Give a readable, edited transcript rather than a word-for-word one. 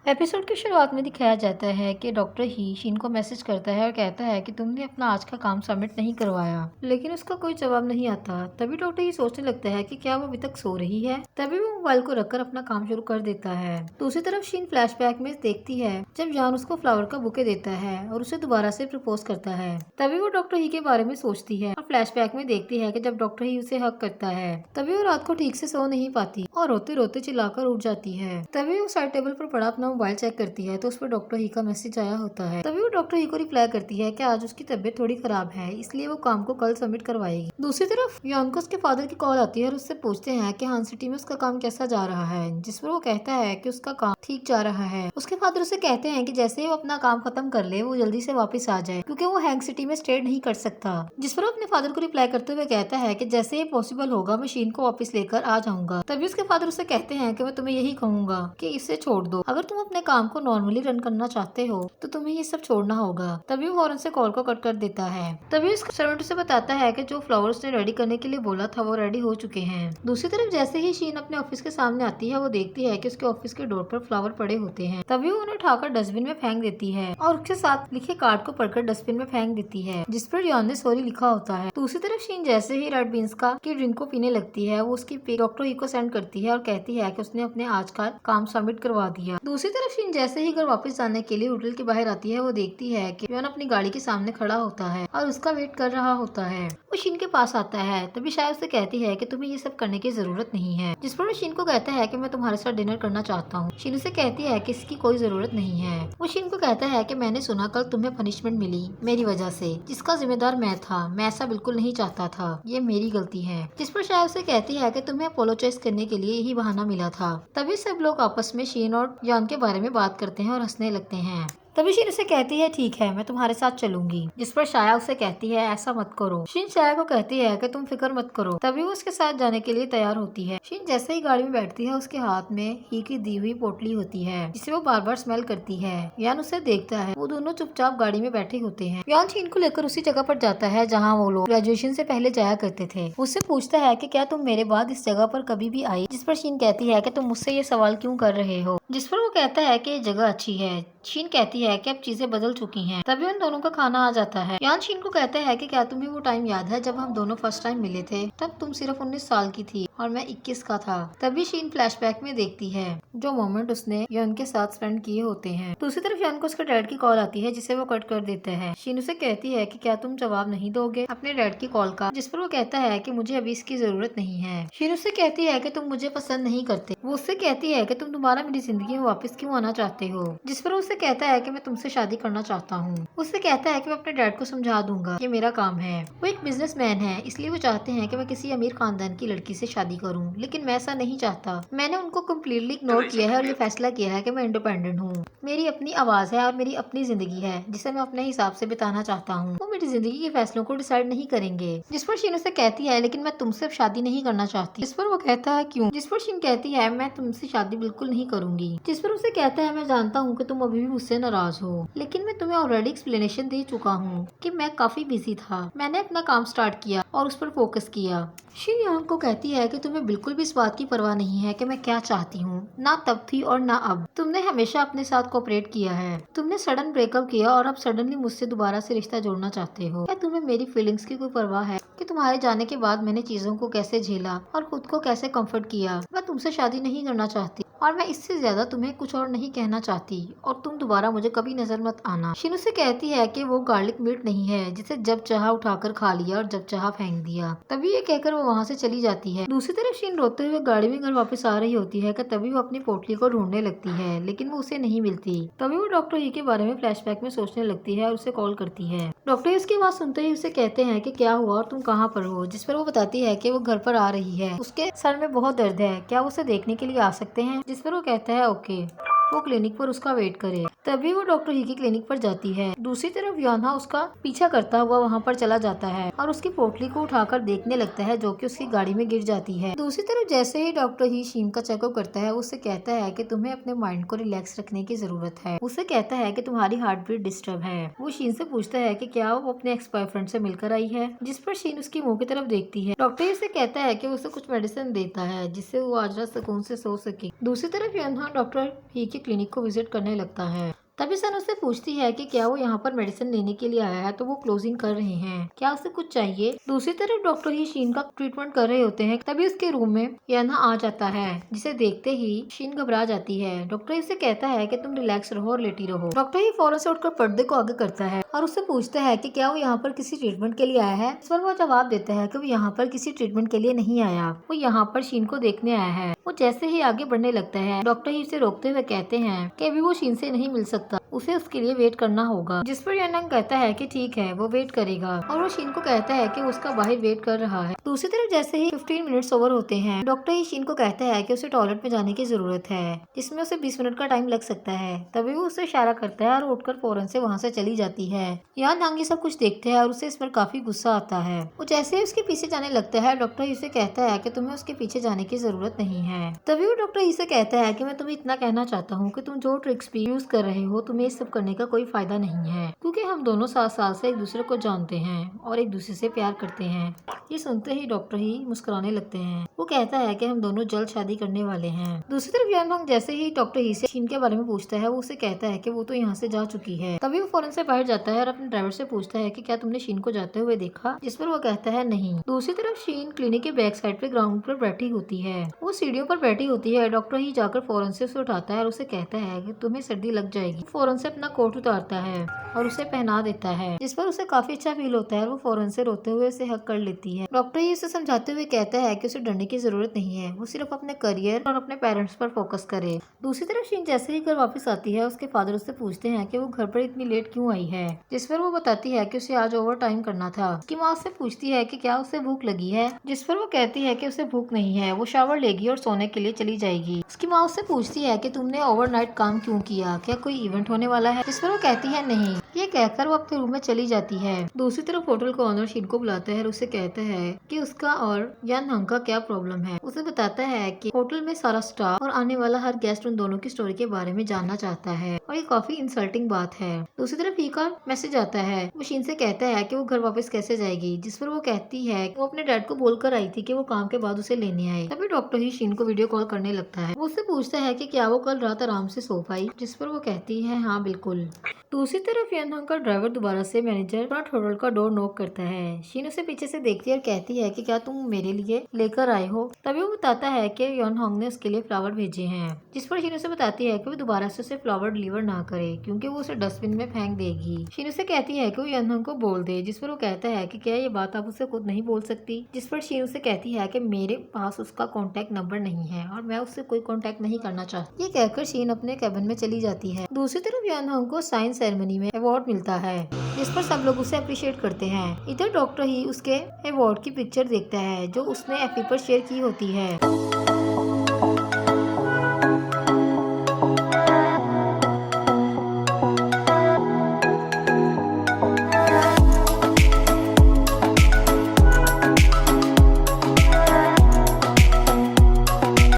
Episode की शुरुआत में दिखाया जाता है कि डॉक्टर ही शीन को मैसेज करता है और कहता है कि तुमने अपना आज का काम सबमिट नहीं करवाया, लेकिन उसका कोई जवाब नहीं आता। तभी डॉक्टर ही सोचने लगता है कि क्या वो अभी तक सो रही है। तभी वो मोबाइल को रखकर अपना काम शुरू कर देता है। दूसरी तरफ शीन फ्लैशबैक में देखती है जब जॉन उसको फ्लावर का बुके देता है और उसे दोबारा से प्रपोज करता है। तभी वो डॉक्टर ही के बारे में सोचती है और फ्लैशबैक में देखती है कि जब डॉक्टर ही उसे हक करता है तभी वो रात को ठीक से सो नहीं पाती और रोते रोते चिल्लाकर उठ जाती है। तभी वो साइड टेबल पर पड़ा अपना मोबाइल चेक करती है तो उस पर डॉक्टर ही का मैसेज आया होता है। तभी वो डॉक्टर ही को रिप्लाई करती है कि आज उसकी तबीयत थोड़ी खराब है, इसलिए वो काम को कल सबमिट करवाएगी। दूसरी तरफ यॉन को उसके फादर की कॉल आती है और उससे पूछते हैं कि हान सिटी में उसका काम कैसा जा रहा है, जिस पर वो कहता है कि उसका काम ठीक जा रहा है। उसके फादर उसे कहते हैं कि जैसे ही वो अपना काम खत्म कर ले वो जल्दी से वापस आ जाए क्योंकि वो हैंग सिटी में स्टे नहीं कर सकता। जिस पर वो अपने फादर को रिप्लाई करते हुए कहता है कि जैसे ही पॉसिबल होगा मैं शीन को वापस लेकर आ जाऊंगा। तभी उसके फादर उसे कहते हैं कि मैं तुम्हें यही कहूंगा कि इसे छोड़ दो, अगर तुम अपने काम को नॉर्मली रन करना चाहते हो तो तुम्हें ये सब छोड़ना होगा। तभी वो फौरन से कॉल को कट कर देता है। तभी उसका सर्वेंट उसे बताता है कि जो फ्लावर्स ने रेडी करने के लिए बोला था वो रेडी हो चुके हैं। दूसरी तरफ जैसे ही शीन अपने ऑफिस के सामने आती है वो देखती है कि उसके ऑफिस के डोर पर फ्लावर पड़े होते हैं। तभी वो उन्हें उठाकर डस्टबिन में फेंक देती है और उसके साथ लिखे कार्ड को पढ़कर डस्टबिन में फेंक देती है जिस पर जॉन ने सॉरी लिखा होता है। दूसरी तरफ शीन जैसे ही रेड बीन्स का की ड्रिंक को पीने लगती है वो उसकी पिक डॉक्टर ही को सेंड करती है और कहती है कि उसने अपने आज का काम सबमिट करवा दिया। दूसरी तरफ शीन जैसे ही घर वापस जाने के लिए होटल के बाहर आती है वो देखती है कि जॉन अपनी गाड़ी के सामने खड़ा होता है और उसका वेट कर रहा होता है। वो शीन के पास आता है तभी शायद उसे कहती है कि तुम्हें ये सब करने की जरूरत नहीं है, जिस पर वो शीन को कहता है कि मैं तुम्हारे साथ डिनर करना चाहता हूँ। शीन उसे कहती है कि इसकी कोई जरूरत नहीं है। वो शीन को कहता है कि मैंने सुना कल तुम्हें पनिशमेंट मिली मेरी वजह से, जिसका जिम्मेदार मैं था, मैं ऐसा बिल्कुल नहीं चाहता था, ये मेरी गलती है। जिस पर शायद उसे कहती है कि तुम्हें अपोलोजाइज करने के लिए यही बहाना मिला था। तभी सब लोग आपस में शीन और जॉन के बारे में बात करते हैं और हंसने लगते हैं। तभी शीन उसे कहती है ठीक है मैं तुम्हारे साथ चलूंगी, जिस पर शाया उसे कहती है ऐसा मत करो। शीन शाया को कहती है कि तुम फिक्र मत करो। तभी वो उसके साथ जाने के लिए तैयार होती है। शीन जैसे ही गाड़ी में बैठती है उसके हाथ में ही की दी हुई पोटली होती है जिसे वो बार बार स्मेल करती है। यान उसे देखता है। वो दोनों चुपचाप गाड़ी में बैठे होते हैं। यान शीन को लेकर उसी जगह पर जाता है जहाँ वो लोग ग्रेजुएशन से पहले जाया करते थे। उससे पूछता है कि क्या तुम मेरे बाद इस जगह पर कभी भी आई, जिस पर शीन कहती है कि तुम मुझसे ये सवाल क्यों कर रहे हो, जिस पर वो कहता है कि ये जगह अच्छी है। शीन कहती है कि अब चीजें बदल चुकी हैं। तभी उन दोनों का खाना आ जाता है। यान शीन को कहता है कि क्या तुम्हें वो टाइम याद है जब हम दोनों फर्स्ट टाइम मिले थे, तब तुम सिर्फ 19 साल की थी और मैं 21 का था। तभी शीन फ्लैशबैक में देखती है जो मोमेंट उसने यान के साथ स्पेंड किए होते हैं। दूसरी तरफ यान को उसके डैड की कॉल आती है जिसे वो कट कर देते हैं। शीन उसे कहती है कि क्या तुम जवाब नहीं दोगे अपने डैड की कॉल का, जिस पर वो कहता है कि मुझे अभी इसकी जरूरत नहीं है। शीन उससे कहती है कि तुम मुझे पसंद नहीं करते। वो उससे कहती है कि तुम दोबारा मेरी जिंदगी में वापस क्यों आना चाहते हो, जिस पर उसे कहता है कि मैं तुमसे शादी करना चाहता हूँ। उससे कहता है कि मैं अपने डैड को समझा दूंगा, ये मेरा काम है। वो एक बिजनेसमैन है इसलिए वो चाहते हैं कि मैं किसी अमीर खानदान की लड़की से शादी करूँ, लेकिन मैं ऐसा नहीं चाहता। मैंने उनको कम्प्लीटली इग्नोर किया है और ये फैसला किया है कि मैं इंडिपेंडेंट हूँ। मेरी अपनी आवाज है और मेरी अपनी जिंदगी है जिसे मैं अपने हिसाब से बिताना चाहता हूँ। वो मेरी जिंदगी के फैसलों को डिसाइड नहीं करेंगे। जिस पर शीन उसे कहती है लेकिन मैं तुमसे शादी नहीं करना चाहती। जिस पर वो कहता है क्यों, जिस पर शीन कहती है मैं तुमसे शादी बिल्कुल नहीं करूंगी। जिस पर उसे कहता है मैं जानता हूँ कि तुम अभी भी मुझसे नाराज हो, लेकिन मैं तुम्हें ऑलरेडी एक्सप्लेनेशन दे चुका हूँ कि मैं काफी बिजी था। मैंने अपना काम स्टार्ट किया और उस पर फोकस किया। शीन यांग को कहती है कि तुम्हें बिल्कुल भी इस बात की परवाह नहीं है कि मैं क्या चाहती हूँ, ना तब थी और ना अब। तुमने हमेशा अपने साथ कोऑपरेट किया है। तुमने सडन ब्रेकअप किया और अब सडनली मुझसे दोबारा से रिश्ता जोड़ना चाहते हो। क्या तुम्हें मेरी फीलिंग्स की कोई परवाह है कि तुम्हारे जाने के बाद मैंने चीजों को कैसे झेला और खुद को कैसे कंफर्ट किया। मैं तुमसे शादी नहीं करना चाहती और मैं इससे ज्यादा तुम्हें कुछ और नहीं कहना चाहती और तुम दोबारा मुझे कभी नजर मत आना। शीन उसे कहती है कि वो गार्लिक मीट नहीं है जिसे जब चाहा उठाकर खा लिया और जब चाहा फेंक दिया। तभी ये कहकर वो वहाँ से चली जाती है। दूसरी तरफ शीन रोते हुए गाड़ी में घर वापस आ रही होती है कि तभी वो अपनी पोटली को ढूंढने लगती है लेकिन वो उसे नहीं मिलती। तभी वो डॉक्टर ही के बारे में फ्लैशबैक में सोचने लगती है और उसे कॉल करती है। डॉक्टर इसकी आवाज सुनते ही उसे कहते हैं कि क्या हुआ और तुम कहाँ पर हो, जिस पर वो बताती है कि वो घर पर आ रही है। उसके सर में बहुत दर्द है, क्या वो उसे देखने के लिए आ सकते हैं, जिस पर वो कहता है ओके। वो क्लिनिक पर उसका वेट करे। तभी वो डॉक्टर ही की क्लिनिक पर जाती है। दूसरी तरफ यान्हा उसका पीछा करता हुआ वहाँ पर चला जाता है और उसकी पोटली को उठाकर देखने लगता है, जो कि उसकी गाड़ी में गिर जाती है। दूसरी तरफ जैसे ही डॉक्टर ही शीन का चेकअप करता है, उससे कहता है कि तुम्हें अपने माइंड को रिलैक्स रखने की जरूरत है। उससे कहता है कि तुम्हारी हार्ट बीट डिस्टर्ब है। वो शीन से पूछता है कि क्या वो अपने एक्स बॉयफ्रेंड से मिलकर आई है, जिस पर शीन उसकी मुंह की तरफ देखती है। डॉक्टर इसे कहता है कि उसे कुछ मेडिसिन देता है जिससे वो आज रात सुकून से सो सके। दूसरी तरफ यान्हा डॉक्टर ही की क्लिनिक को विजिट करने लगता है। तभी सन उससे पूछती है कि क्या वो यहाँ पर मेडिसिन लेने के लिए आया है, तो वो क्लोजिंग कर रहे हैं, क्या उसे कुछ चाहिए। दूसरी तरफ डॉक्टर ही शीन का ट्रीटमेंट कर रहे होते हैं। तभी उसके रूम में यान्हा आ जाता है, जिसे देखते ही शीन घबरा जाती है। डॉक्टर इसे कहता है कि तुम रिलैक्स रहो और लेटी रहो। डॉक्टर ही फौरन से उठकर पर्दे को आगे करता है और उससे पूछता है कि क्या वो यहाँ पर किसी ट्रीटमेंट के लिए आया है। इस पर वो जवाब देता है कि वो यहाँ पर किसी ट्रीटमेंट के लिए नहीं आया, वो यहाँ पर शीन को देखने आया है। वो जैसे ही आगे बढ़ने लगता है, डॉक्टर ही उसे रोकते हुए कहते हैं कि अभी वो शीन से नहीं मिल सकता, उसे उसके लिए वेट करना होगा। जिस पर यानंग कहता है कि ठीक है, वो वेट करेगा और वो शीन को कहता है कि उसका बाहर वेट कर रहा है। दूसरी तरफ जैसे ही 15 मिनट्स ओवर होते हैं, डॉक्टर ही शीन को कहता है कि उसे टॉयलेट में जाने की जरूरत है, जिसमें उसे 20 मिनट का टाइम लग सकता है। तभी वो उसे इशारा करता है और उठकर फौरन से वहाँ से चली जाती है। यानंग ये सब कुछ देखते हैं और उसे इस पर काफी गुस्सा आता है। वो जैसे ही उसके पीछे जाने लगता है, डॉक्टर ही उसे कहता है कि तुम्हें उसके पीछे जाने की जरूरत नहीं है। तभी वो डॉक्टर ही से कहता है कि मैं तुम्हें इतना कहना चाहता हूँ कि तुम जो ट्रिक्स भी यूज कर रहे हो, तुम्हें इस सब करने का कोई फायदा नहीं है, क्योंकि हम दोनों 7 साल से एक दूसरे को जानते हैं और एक दूसरे से प्यार करते हैं। ये सुनते ही डॉक्टर ही मुस्कुराने लगते हैं। वो कहता है कि हम दोनों जल्द शादी करने वाले हैं। दूसरी तरफ यानंग जैसे ही डॉक्टर ही से शीन के बारे में पूछता है, वो उसे कहता है कि वो तो यहाँ से जा चुकी है। तभी वो फौरन से बाहर जाता है और अपने ड्राइवर से पूछता है कि क्या तुमने शीन को जाते हुए देखा, जिस पर वो कहता है नहीं। दूसरी तरफ शीन क्लिनिक के बैक साइड पे ग्राउंड पर बैठी होती है। वो सीढ़ियों पर बैठी होती है। डॉक्टर ही जाकर फौरन से उसे उठाता है और उसे कहता है कि तुम्हें सर्दी लग जाएगी। फौरन से अपना कोट उतारता है और उसे पहना देता है, जिस पर उसे काफी अच्छा फील होता है। वो फौरन से रोते हुए उसे हक कर लेती है। डॉक्टर ही उसे समझाते हुए कहता है कि उसे डरने की जरूरत नहीं है, वो सिर्फ अपने करियर और अपने पेरेंट्स पर फोकस करे। दूसरी तरफ शीन जैसे ही घर वापस आती है, उसके फादर उससे पूछते हैं कि वो घर पर इतनी लेट क्यों आई है, जिस पर वो बताती है कि उसे आज ओवर टाइम करना था। उसकी माँ उससे पूछती है कि क्या उसे भूख लगी है, जिस पर वो कहती है कि उसे भूख नहीं है, वो शावर लेगी और सोने के लिए चली जाएगी। उसकी माँ उससे पूछती है कि तुमने ओवरनाइट काम क्यों किया, क्या कोई इवेंट होने वाला है, जिस पर वो कहती है नहीं। ये कहकर वो अपने रूम में चली जाती है। दूसरी तरफ होटल का ऑनर शीन को बुलाता है और उसे कहता है कि उसका और यानंग का क्या प्रॉब्लम है। उसे बताता है कि होटल में सारा स्टाफ और आने वाला हर गेस्ट उन दोनों की स्टोरी के बारे में जानना चाहता है और ये काफी इंसल्टिंग बात है। दूसरी तरफ ही का मैसेज आता है। वो शीन से कहता है कि वो घर वापस कैसे जाएगी, जिस पर वो कहती है कि वो अपने डैड को बोलकर आई थी कि वो काम के बाद उसे लेने आए। तभी डॉक्टर ही शीन को वीडियो कॉल करने लगता है। वो उससे पूछता है कि क्या वो कल रात आराम से सो पाई, जिस पर वो कहती है हाँ बिल्कुल। दूसरी तरफ यानंग का ड्राइवर दोबारा से मैनेजर फ्रंट होटल का डोर नॉक करता है। शीन उसे पीछे से देखती है और कहती है कि क्या तुम मेरे लिए लेकर आए हो। तभी वो बताता है कि यानंग ने उसके लिए फ्लावर भेजे हैं, जिस पर शीन उसे बताती है कि वो दोबारा से उसे फ्लावर डिलीवर ना करे, क्योंकि वो उसे डस्टबिन में फेंक देगी। शीन उसे कहती है कि वो यानंग को बोल दे, जिस पर वो कहता है कि क्या ये बात आप उसे खुद नहीं बोल सकती, जिस पर शीन उसे कहती है कि मेरे पास उसका कॉन्टेक्ट नंबर नहीं है और मैं उससे कोई कॉन्टेक्ट नहीं करना चाहती। ये कहकर शीन अपने कैबिन में चली जाती है। दूसरी तरफ यानंग को साइंस सेरेमनी में अवार्ड मिलता है, जिस पर सब लोग उसे अप्रिशिएट करते हैं। इधर डॉक्टर ही उसके अवार्ड की पिक्चर देखता है जो उसने एफबी पर शेयर की होती है।